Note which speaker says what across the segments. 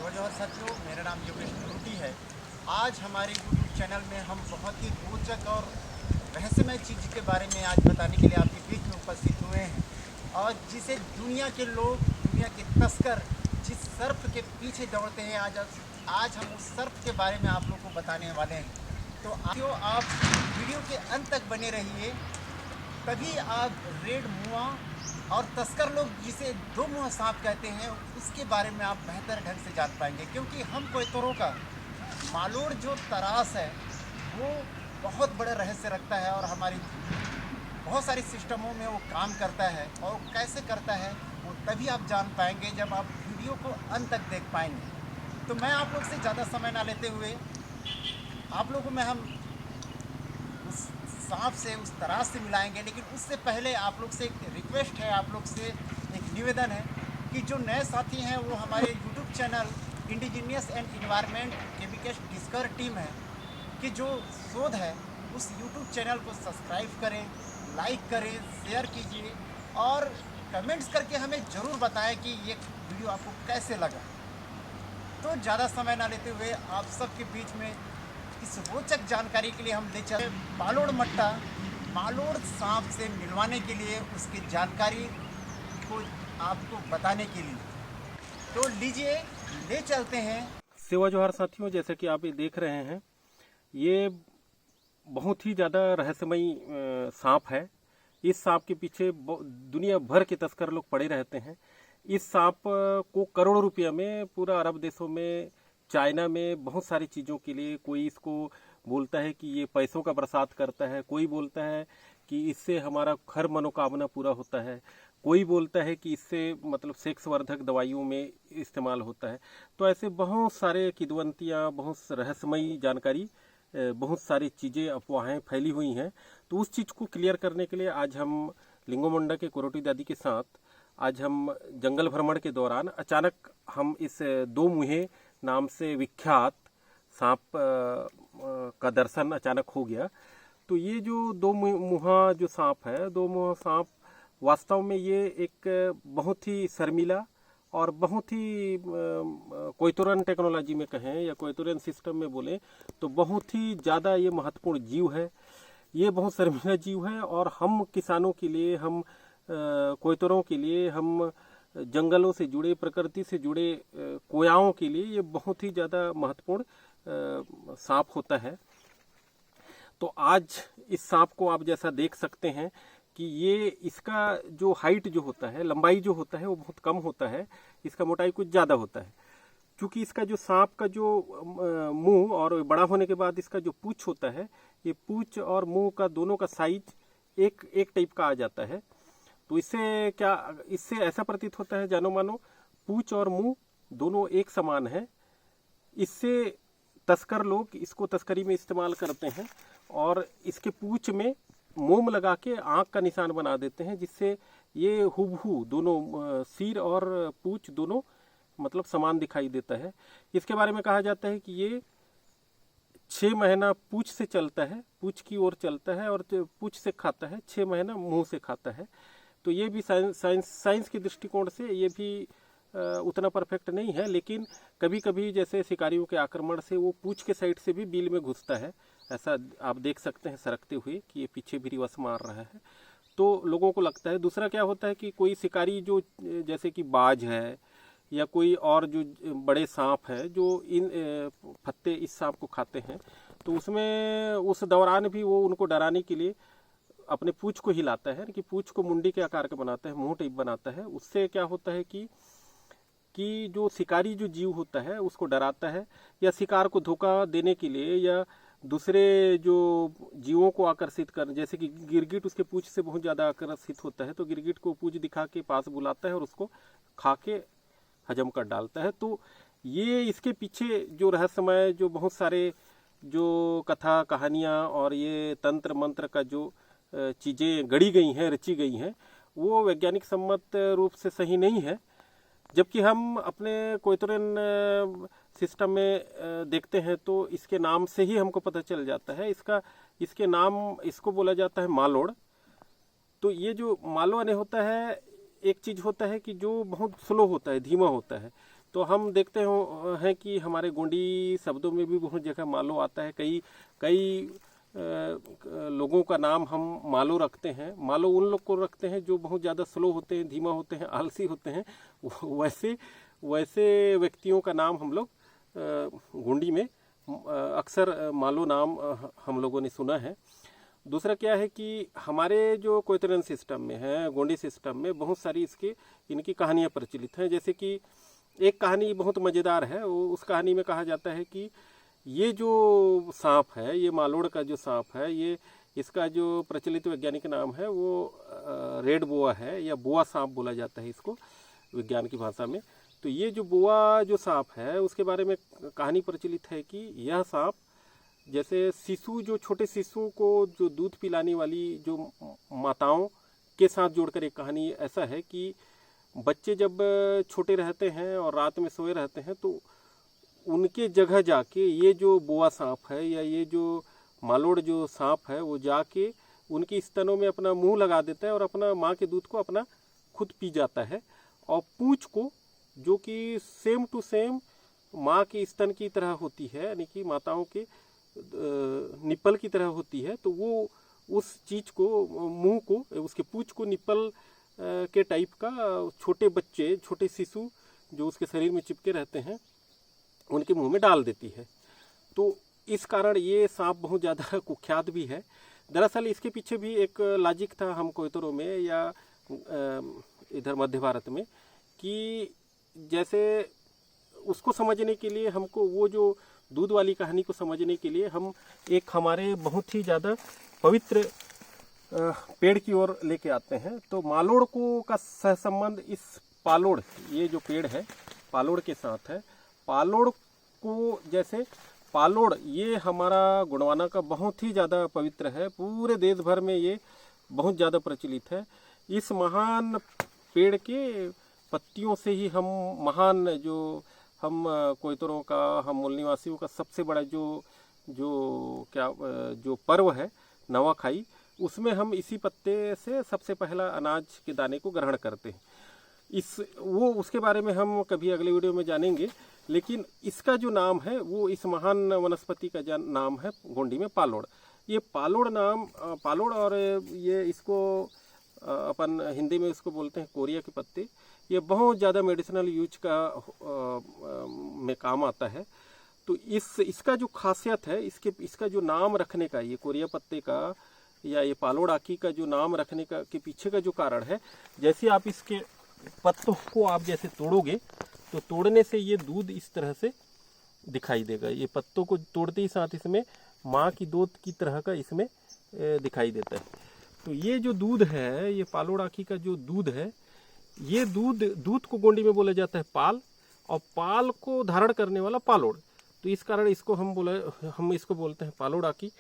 Speaker 1: जोहार साथियों, मेरा नाम योगेश नरूटी है। आज हमारे YouTube चैनल में हम बहुत ही रोचक और रहस्यमय चीज़ के बारे में आज बताने के लिए आपके बीच में उपस्थित हुए हैं, और जिसे दुनिया के लोग, दुनिया के तस्कर जिस सर्प के पीछे दौड़ते हैं, आज हम उस सर्प के बारे में आप लोग को बताने वाले हैं। तो आप वीडियो के अंत तक बने रहिए, तभी आप रेड मुआ और तस्कर लोग जिसे दो मुंह सांप कहते हैं उसके बारे में आप बेहतर ढंग से जान पाएंगे। क्योंकि हम कोयतरों का मालोड़ जो तरास है वो बहुत बड़ा रहस्य रखता है, और हमारी बहुत सारी सिस्टमों में वो काम करता है, और कैसे करता है वो तभी आप जान पाएंगे जब आप वीडियो को अंत तक देख पाएंगे। तो मैं आप लोग से ज़्यादा समय ना लेते हुए आप लोगों में हम उस सांप से, उस तराश से मिलाएंगे। लेकिन उससे पहले आप लोग से एक रिक्वेस्ट है, आप लोग से एक निवेदन है कि जो नए साथी हैं वो हमारे YouTube channel indigenous and environment chemical discover team है कि जो शोध है उस यूट्यूब चैनल को सब्सक्राइब करें, लाइक करें, शेयर कीजिए और कमेंट्स करके हमें ज़रूर बताएं कि ये वीडियो आपको कैसे लगा। तो ज़्यादा समय ना लेते हुए आप सबके बीच में इस रोचक जानकारी के लिए हम ले चले मालोड़ मट्टा, मालोड़ सांप से मिलवाने के लिए, उसकी जानकारी को आपको बताने के लिए। तो लीजिए, ले चलते हैं।
Speaker 2: सेवा जोहार साथियों, जैसे कि आप ये देख रहे हैं, ये बहुत ही ज़्यादा रहस्यमयी सांप है। इस सांप के पीछे दुनिया भर के तस्कर लोग पड़े रहते हैं। इस सांप को करोड़ों रुपया में पूरा अरब देशों में, चाइना में बहुत सारी चीज़ों के लिए, कोई इसको बोलता है कि ये पैसों का बरसात करता है, कोई बोलता है कि इससे हमारा हर मनोकामना पूरा होता है, कोई बोलता है कि इससे मतलब सेक्स वर्धक दवाइयों में इस्तेमाल होता है। तो ऐसे बहुत सारे किदवंतियाँ, बहुत रहस्यमयी जानकारी, बहुत सारी चीज़ें, अफवाहें फैली हुई हैं। तो उस चीज़ को क्लियर करने के लिए आज हम लिंगोमुंडा के कोरोटी दादी के साथ आज हम जंगल भ्रमण के दौरान अचानक हम इस दो मुँहे नाम से विख्यात सांप का दर्शन अचानक हो गया। तो ये जो दो मुँहा जो सांप है, दो मुँहा सांप वास्तव में ये एक बहुत ही शर्मीला और बहुत ही कोयतुरन टेक्नोलॉजी में कहें या कोयतुरन सिस्टम में बोलें तो बहुत ही ज़्यादा ये महत्वपूर्ण जीव है। ये बहुत शर्मीला जीव है, और हम किसानों के लिए, हम कोयतरों के लिए, हम जंगलों से जुड़े, प्रकृति से जुड़े कोयाओं के लिए ये बहुत ही ज़्यादा महत्वपूर्ण सांप होता है। तो आज इस सांप को आप जैसा देख सकते हैं कि ये, इसका जो हाइट जो होता है, लंबाई जो होता है वो बहुत कम होता है, इसका मोटाई कुछ ज़्यादा होता है। क्योंकि इसका जो सांप का जो मुंह और बड़ा होने के बाद इसका जो पूंछ होता है, ये पूंछ और मुंह का दोनों का साइज एक टाइप का आ जाता है। तो इससे ऐसा प्रतीत होता है जानो मानो पूंछ और मुंह दोनों एक समान है। इससे तस्कर लोग इसको तस्करी में इस्तेमाल करते हैं, और इसके पूंछ में मोम लगा के आंख का निशान बना देते हैं, जिससे ये हुबहू दोनों सिर और पूंछ दोनों मतलब समान दिखाई देता है। इसके बारे में कहा जाता है कि ये 6 महीना पूंछ से चलता है, पूंछ की ओर चलता है और पूंछ से खाता है, 6 महीना मुंह से खाता है। तो ये भी साइंस के दृष्टिकोण से ये भी उतना परफेक्ट नहीं है, लेकिन कभी कभी जैसे शिकारियों के आक्रमण से वो पूंछ के साइड से भी बिल में घुसता है। ऐसा आप देख सकते हैं सरकते हुए कि ये पीछे भी रिवर्स मार रहा है। तो लोगों को लगता है। दूसरा क्या होता है कि कोई शिकारी जो जैसे कि बाज है या कोई और जो बड़े सांप है जो इन फत्ते इस सांप को खाते हैं, तो उसमें उस दौरान भी वो उनको डराने के लिए अपने पूंछ को हिलाता है, कि पूंछ को मुंडी के आकार का बनाता है, मुंह टाइप बनाता है। उससे क्या होता है कि जो शिकारी जो जीव होता है उसको डराता है, या शिकार को धोखा देने के लिए, या दूसरे जो जीवों को आकर्षित कर, जैसे कि गिरगिट उसके पूंछ से बहुत ज़्यादा आकर्षित होता है, तो गिरगिट को पूंछ दिखा के पास बुलाता है और उसको खा के हजम कर डालता है। तो ये इसके पीछे जो रहस्यमय, जो बहुत सारे जो कथा कहानियाँ और ये तंत्र मंत्र का जो चीज़ें गढ़ी गई हैं, रची गई हैं, वो वैज्ञानिक सम्मत रूप से सही नहीं है। जबकि हम अपने कोयतुरन सिस्टम में देखते हैं तो इसके नाम से ही हमको पता चल जाता है। इसके नाम, इसको बोला जाता है मालोड़। तो ये जो मालो ने होता है, एक चीज़ होता है कि जो बहुत स्लो होता है, धीमा होता है, तो हम देखते हैं कि हमारे गोंडी शब्दों में भी बहुत जगह मालो आता है। कई कई लोगों का नाम हम मालो रखते हैं। मालो उन लोग को रखते हैं जो बहुत ज़्यादा स्लो होते हैं, धीमा होते हैं, आलसी होते हैं। वैसे वैसे व्यक्तियों का नाम हम लोग गोंडी में अक्सर मालो नाम हम लोगों ने सुना है। दूसरा क्या है कि हमारे जो कोयतरन सिस्टम में है, गोंडी सिस्टम में बहुत सारी इनकी कहानियाँ प्रचलित हैं। जैसे कि एक कहानी बहुत मज़ेदार है। उस कहानी में कहा जाता है कि ये जो सांप है, ये मालोड़ का जो सांप है, ये इसका जो प्रचलित वैज्ञानिक नाम है वो रेड बोआ है, या बोआ सांप बोला जाता है इसको विज्ञान की भाषा में। तो ये जो बोआ जो सांप है उसके बारे में कहानी प्रचलित है कि यह सांप जैसे शिशु, जो छोटे शिशुओं को जो दूध पिलाने वाली जो माताओं के साथ जोड़कर एक कहानी ऐसा है कि बच्चे जब छोटे रहते हैं और रात में सोए रहते हैं तो उनके जगह जाके ये जो बोआ सांप है या ये जो मालोड़ जो सांप है वो जाके उनकी स्तनों में अपना मुंह लगा देता है और अपना माँ के दूध को अपना खुद पी जाता है। और पूंछ को, जो कि सेम टू सेम माँ के स्तन की तरह होती है, यानी कि माताओं के निप्पल की तरह होती है, तो वो उस चीज़ को, मुंह को, उसके पूंछ को निप्पल के टाइप का छोटे बच्चे, छोटे शिशु जो उसके शरीर में चिपके रहते हैं उनके मुंह में डाल देती है। तो इस कारण ये सांप बहुत ज़्यादा कुख्यात भी है। दरअसल इसके पीछे भी एक लॉजिक था हम कोयतरों में या इधर मध्य भारत में, कि जैसे उसको समझने के लिए हमको, वो जो दूध वाली कहानी को समझने के लिए हम एक हमारे बहुत ही ज़्यादा पवित्र पेड़ की ओर लेके आते हैं। तो मालोड़ को का सहसंबंध इस पालोड़, ये जो पेड़ है पालोड़ के साथ है। पालोड़ को, जैसे पालोड़ ये हमारा गोंडवाना का बहुत ही ज़्यादा पवित्र है, पूरे देश भर में ये बहुत ज़्यादा प्रचलित है। इस महान पेड़ के पत्तियों से ही हम महान, जो हम कोयतरों का, हम मूल निवासियों का सबसे बड़ा जो पर्व है नवाखाई, उसमें हम इसी पत्ते से सबसे पहला अनाज के दाने को ग्रहण करते हैं। उसके बारे में हम कभी अगले वीडियो में जानेंगे। लेकिन इसका जो नाम है वो इस महान वनस्पति का नाम है गोंडी में पालोड़। ये पालोड़ नाम, पालोड़, और ये इसको अपन हिंदी में इसको बोलते हैं कोरिया के पत्ते। ये बहुत ज़्यादा मेडिसिनल यूज में काम आता है। तो इसका जो खासियत है, इसका जो नाम रखने का, ये कोरिया पत्ते का या ये पालोड़ आकी का जो नाम रखने का के पीछे का जो कारण है, जैसे आप इसके पत्तों को आप जैसे तोड़ोगे तो तोड़ने से ये दूध इस तरह से दिखाई देगा। ये पत्तों को तोड़ते ही साथ इसमें माँ की दूध की तरह का इसमें दिखाई देता है। तो ये जो दूध है, ये पालोड़ आकी का जो दूध है, ये दूध को गोंडी में बोला जाता है पाल, और पाल को धारण करने वाला पालोड़। तो इस कारण इसको हम इसको बोलते हैं पालोड़ आकी।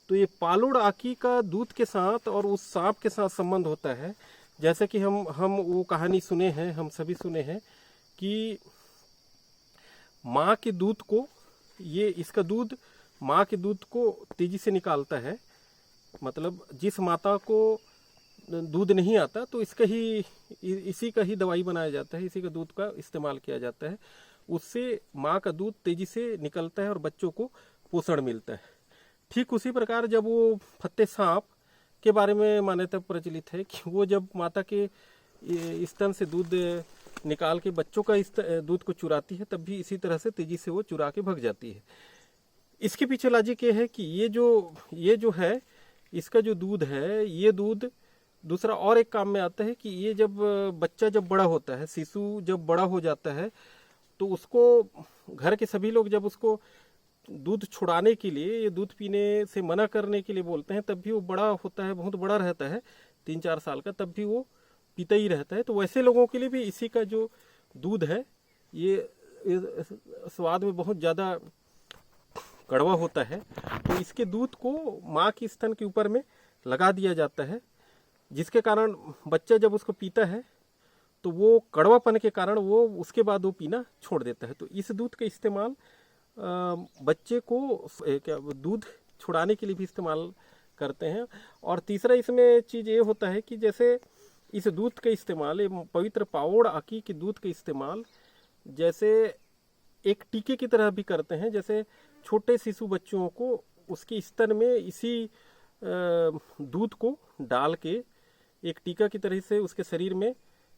Speaker 2: तो ये पालोड़ आकी का दूध के साथ और उस सांप के साथ संबंध होता है। जैसे कि हम वो कहानी सुने हैं, हम सभी सुने हैं कि माँ के दूध को, ये इसका दूध माँ के दूध को तेजी से निकालता है। मतलब जिस माता को दूध नहीं आता तो इसी का ही दवाई बनाया जाता है, इसी का दूध का इस्तेमाल किया जाता है। उससे माँ का दूध तेजी से निकलता है और बच्चों को पोषण मिलता है। ठीक उसी प्रकार जब वो फत्ते सांप के बारे में मान्यता प्रचलित है कि वो जब माता के स्तन से दूध निकाल के बच्चों का दूध को चुराती है, तब भी इसी तरह से तेजी से वो चुरा के भाग जाती है। इसके पीछे लॉजिक ये है कि ये जो है, इसका जो दूध है, ये दूध दूसरा और एक काम में आता है कि ये बच्चा जब बड़ा होता है, शिशु जब बड़ा हो जाता है, तो उसको घर के सभी लोग जब उसको दूध छुड़ाने के लिए, ये दूध पीने से मना करने के लिए बोलते हैं, तब भी वो बड़ा होता है, बहुत बड़ा रहता है, 3-4 साल का, तब भी वो पीता ही रहता है। तो वैसे लोगों के लिए भी इसी का जो दूध है, ये स्वाद में बहुत ज़्यादा कड़वा होता है। तो इसके दूध को माँ की स्तन के ऊपर में लगा दिया जाता है, जिसके कारण बच्चा जब उसको पीता है तो वो कड़वापन के कारण वो उसके बाद वो पीना छोड़ देता है। तो इस दूध का इस्तेमाल बच्चे को दूध छुड़ाने के लिए भी इस्तेमाल करते हैं। और तीसरा इसमें चीज़ ये होता है कि जैसे इस दूध का इस्तेमाल, पवित्र पालोड़ आकी के दूध का इस्तेमाल जैसे एक टीके की तरह भी करते हैं। जैसे छोटे शिशु बच्चों को उसके स्तन में इसी दूध को डाल के एक टीका की तरह से उसके शरीर में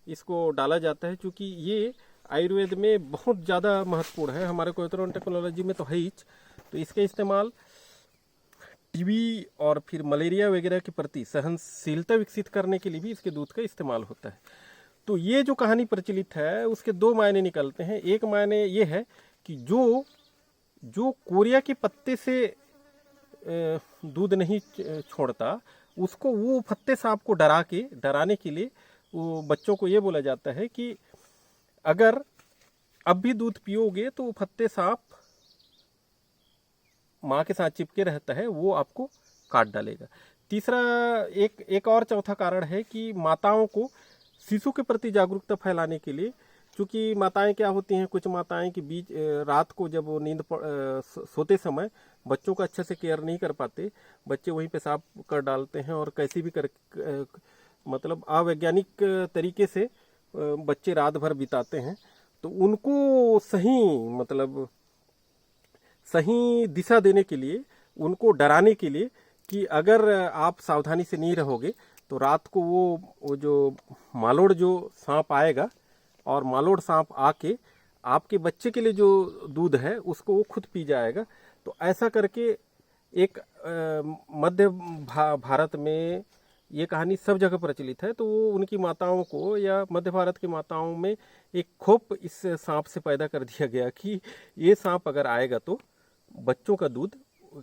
Speaker 2: इसको डाला जाता है, क्योंकि ये आयुर्वेद में बहुत ज़्यादा महत्वपूर्ण है। हमारे कोयत्रोन टेक्नोलॉजी में तो है ही। तो इसका इस्तेमाल टीबी और फिर मलेरिया वगैरह के प्रति सहनशीलता विकसित करने के लिए भी इसके दूध का इस्तेमाल होता है। तो ये जो कहानी प्रचलित है उसके दो मायने निकलते हैं। एक मायने ये है कि जो कोरिया के पत्ते से दूध नहीं छोड़ता, उसको वो फत्ते सांप को डराने के लिए वो बच्चों को ये बोला जाता है कि अगर अब भी दूध पियोगे तो वो फत्ते सांप माँ के साथ चिपके रहता है, वो आपको काट डालेगा। तीसरा एक और चौथा कारण है कि माताओं को शिशु के प्रति जागरूकता फैलाने के लिए, क्योंकि माताएं क्या होती हैं, कुछ माताएं के बीच रात को जब वो सोते समय बच्चों का अच्छे से केयर नहीं कर पाते, बच्चे वहीं पेशाब कर डालते हैं और कैसी भी मतलब अवैज्ञानिक तरीके से बच्चे रात भर बिताते हैं। तो उनको सही दिशा देने के लिए, उनको डराने के लिए कि अगर आप सावधानी से नहीं रहोगे तो रात को वो जो मालोड़ जो सांप आएगा और मालोड़ सांप आके आपके बच्चे के लिए जो दूध है उसको वो खुद पी जाएगा। तो ऐसा करके एक मध्य भारत में ये कहानी सब जगह प्रचलित है। तो वो उनकी माताओं को या मध्य भारत की माताओं में एक खौफ इस सांप से पैदा कर दिया गया कि ये सांप अगर आएगा तो बच्चों का दूध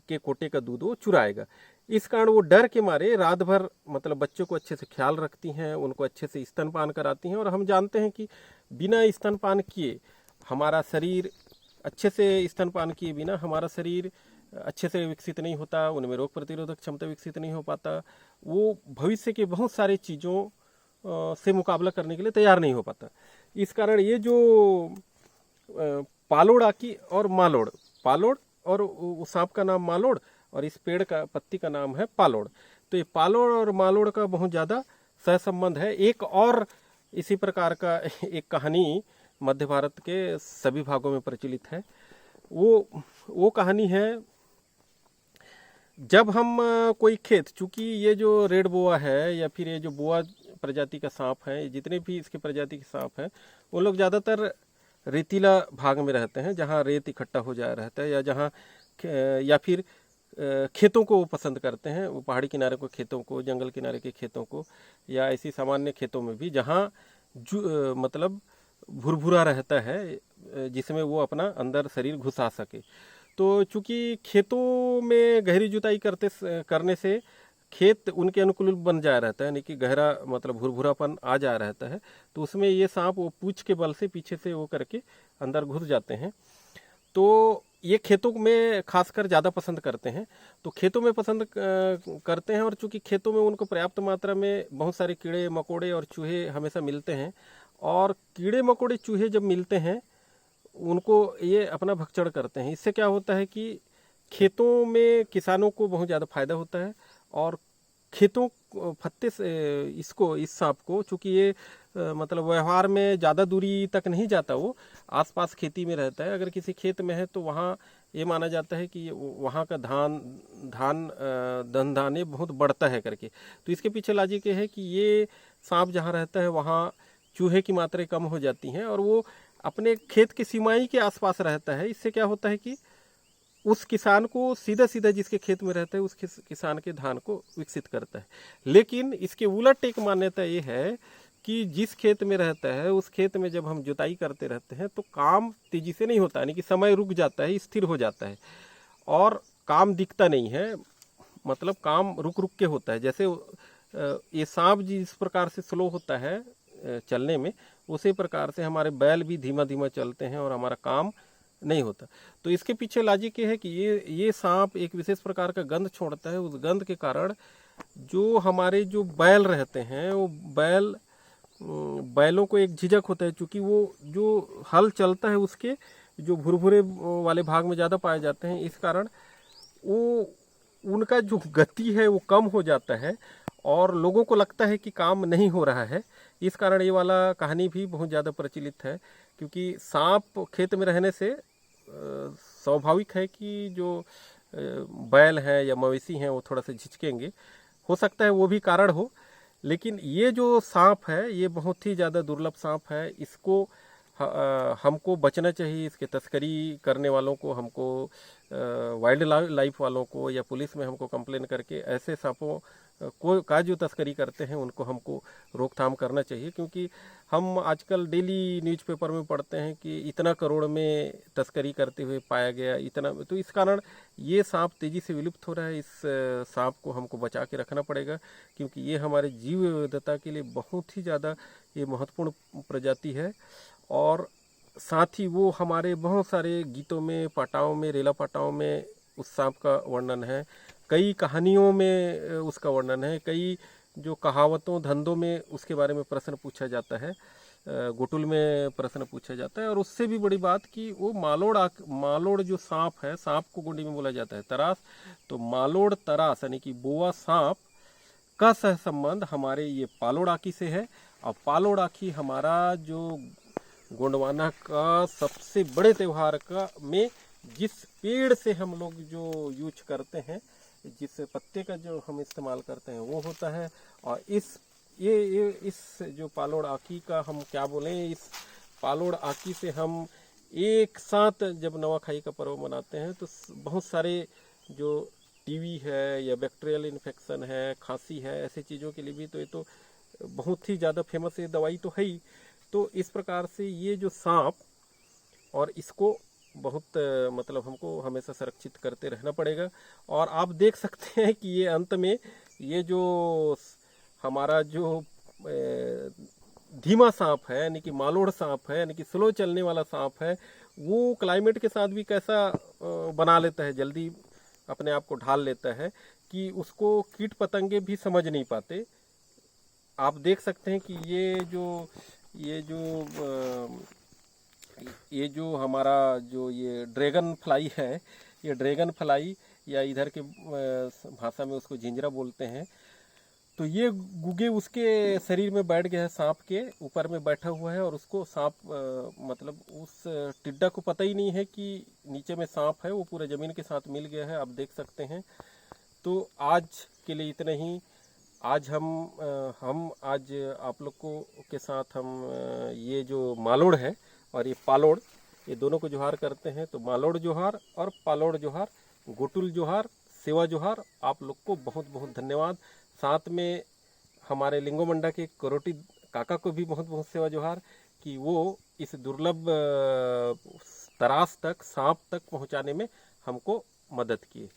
Speaker 2: के कोटे का दूध वो चुराएगा। इस कारण वो डर के मारे रात भर मतलब बच्चों को अच्छे से ख्याल रखती हैं, उनको अच्छे से स्तनपान कराती हैं। और हम जानते हैं कि बिना स्तनपान किए हमारा शरीर, अच्छे से स्तनपान किए बिना हमारा शरीर अच्छे से विकसित नहीं होता, उनमें रोग प्रतिरोधक क्षमता विकसित नहीं हो पाता, वो भविष्य के बहुत सारे चीज़ों से मुकाबला करने के लिए तैयार नहीं हो पाता। इस कारण ये जो पालोड़ आकी और मालोड़, पालोड़ और उस सांप का नाम मालोड़ और इस पेड़ का पत्ती का नाम है पालोड़। तो ये पालोड़ और मालोड़ का बहुत ज़्यादा सहसंबंध है। एक और इसी प्रकार का एक कहानी मध्य भारत के सभी भागों में प्रचलित है। वो कहानी है, जब हम कोई खेत, चूंकि ये जो रेड बोआ है या फिर ये जो बोआ प्रजाति का सांप है, जितने भी इसके प्रजाति के सांप हैं, वो लोग ज़्यादातर रेतीला भाग में रहते हैं, जहाँ रेत इकट्ठा हो जा रहता है, या जहाँ या फिर खेतों को वो पसंद करते हैं, वो पहाड़ी किनारे को खेतों को, जंगल किनारे के खेतों को, या ऐसी सामान्य खेतों में भी जहाँ मतलब भुरभुरा रहता है, जिसमें वो अपना अंदर शरीर घुसा सके। तो चूंकि खेतों में गहरी जुताई करने से खेत उनके अनुकूल बन जा रहता है, यानी कि गहरा मतलब भुरभुरापन आ जा रहता है, तो उसमें ये सांप वो पूंछ के बल से पीछे से वो करके अंदर घुस जाते हैं। तो ये खेतों में खासकर ज़्यादा पसंद करते हैं। तो खेतों में पसंद करते हैं, और चूंकि खेतों में उनको पर्याप्त मात्रा में बहुत सारे कीड़े मकोड़े और चूहे हमेशा मिलते हैं, और कीड़े मकोड़े चूहे जब मिलते हैं उनको ये अपना भक्षण करते हैं। इससे क्या होता है कि खेतों में किसानों को बहुत ज़्यादा फायदा होता है, और खेतों फत्ते से इस सांप को, चूंकि ये मतलब व्यवहार में ज़्यादा दूरी तक नहीं जाता, वो आसपास खेती में रहता है। अगर किसी खेत में है तो वहाँ ये माना जाता है कि वहाँ का धान बहुत बढ़ता है करके। तो इसके पीछे लॉजिक ये है कि ये सांप जहाँ रहता है वहाँ चूहे की मात्रा कम हो जाती हैं, और वो अपने खेत की सीमाई के आसपास रहता है। इससे क्या होता है कि उस किसान को सीधा सीधा जिसके खेत में रहता है उस किसान के धान को विकसित करता है। लेकिन इसके उलट एक मान्यता ये है कि जिस खेत में रहता है उस खेत में जब हम जुताई करते रहते हैं तो काम तेजी से नहीं होता, यानी कि समय रुक जाता है, स्थिर हो जाता है, और काम दिखता नहीं है, मतलब काम रुक रुक के होता है। जैसे ये सांप जिस प्रकार से स्लो होता है चलने में, उसी प्रकार से हमारे बैल भी धीमा धीमा चलते हैं और हमारा काम नहीं होता। तो इसके पीछे लॉजिक ये है कि ये सांप एक विशेष प्रकार का गंध छोड़ता है। उस गंध के कारण जो हमारे जो बैल रहते हैं, वो बैलों को एक झिझक होता है, क्योंकि वो जो हल चलता है उसके जो भुरभुरे वाले भाग में ज़्यादा पाए जाते हैं। इस कारण वो उनका जो गति है वो कम हो जाता है, और लोगों को लगता है कि काम नहीं हो रहा है। इस कारण ये वाला कहानी भी बहुत ज़्यादा प्रचलित है क्योंकि सांप खेत में रहने से स्वाभाविक है कि जो बैल हैं या मवेशी हैं वो थोड़ा सा झिझकेंगे, हो सकता है वो भी कारण हो। लेकिन ये जो सांप है ये बहुत ही ज़्यादा दुर्लभ सांप है, इसको हमको बचना चाहिए। इसके तस्करी करने वालों को, हमको वाइल्ड लाइफ वालों को या पुलिस में हमको कंप्लेन करके ऐसे सांपों का जो तस्करी करते हैं उनको हमको रोकथाम करना चाहिए। क्योंकि हम आजकल डेली न्यूज़पेपर में पढ़ते हैं कि इतना करोड़ में तस्करी करते हुए पाया गया, इतना, तो इस कारण ये सांप तेज़ी से विलुप्त हो रहा है। इस सांप को हमको बचा के रखना पड़ेगा, क्योंकि ये हमारे जीव विविधता के लिए बहुत ही ज़्यादा ये महत्वपूर्ण प्रजाति है। और साथ ही वो हमारे बहुत सारे गीतों में, पाटाओं में, रेला पाटाओं में उस सांप का वर्णन है, कई कहानियों में उसका वर्णन है, कई जो कहावतों धंधों में उसके बारे में प्रश्न पूछा जाता है, गुटुल में प्रश्न पूछा जाता है। और उससे भी बड़ी बात कि वो मालोड़ जो सांप है, सांप को गोंडी में बोला जाता है तरास, तो मालोड़ तरास यानी कि बोआ सांप का सह संबंध हमारे ये पालोड़ आँखी से है। और पालोड़ आँखी हमारा जो गोंडवाना का सबसे बड़े त्यौहार का में जिस पेड़ से हम लोग जो यूज करते हैं, जिस पत्ते का जो हम इस्तेमाल करते हैं वो होता है। और इस जो पालोड़ आँखी का हम क्या बोलें, इस पालोड़ आँखी से हम एक साथ जब नवाखाई का पर्व मनाते हैं तो बहुत सारे जो टीवी है या बैक्टीरियल इन्फेक्शन है, खांसी है, ऐसे चीज़ों के लिए भी तो ये तो बहुत ही ज़्यादा फेमस है, दवाई तो है ही। तो इस प्रकार से ये जो सांप, और इसको बहुत मतलब हमको हमेशा संरक्षित करते रहना पड़ेगा। और आप देख सकते हैं कि ये अंत में ये जो हमारा जो धीमा सांप है यानी कि मालोड़ सांप है, यानी कि स्लो चलने वाला सांप है, वो क्लाइमेट के साथ भी कैसा बना लेता है, जल्दी अपने आप को ढाल लेता है कि उसको कीट पतंगे भी समझ नहीं पाते। आप देख सकते हैं कि ये जो हमारा जो ये ड्रैगन फ्लाई है, ये ड्रैगन फ्लाई या इधर के भाषा में उसको झिंझरा बोलते हैं, तो ये गुगे उसके शरीर में बैठ गया है, सांप के ऊपर में बैठा हुआ है। और उसको सांप मतलब उस टिड्डा को पता ही नहीं है कि नीचे में सांप है, वो पूरे ज़मीन के साथ मिल गया है, आप देख सकते हैं। तो आज के लिए इतना ही। आज हम आज आप लोग को के साथ हम ये जो मालोड़ है और ये पालोड़, ये दोनों को जोहार करते हैं। तो मालोड़ जोहार और पालोड़ जोहार, गुटुल जोहार, सेवा जोहार, आप लोग को बहुत बहुत धन्यवाद। साथ में हमारे लिंगोमंडा के करोटी काका को भी बहुत बहुत सेवा जोहार कि वो इस दुर्लभ तरास तक, सांप तक पहुंचाने में हमको मदद किए।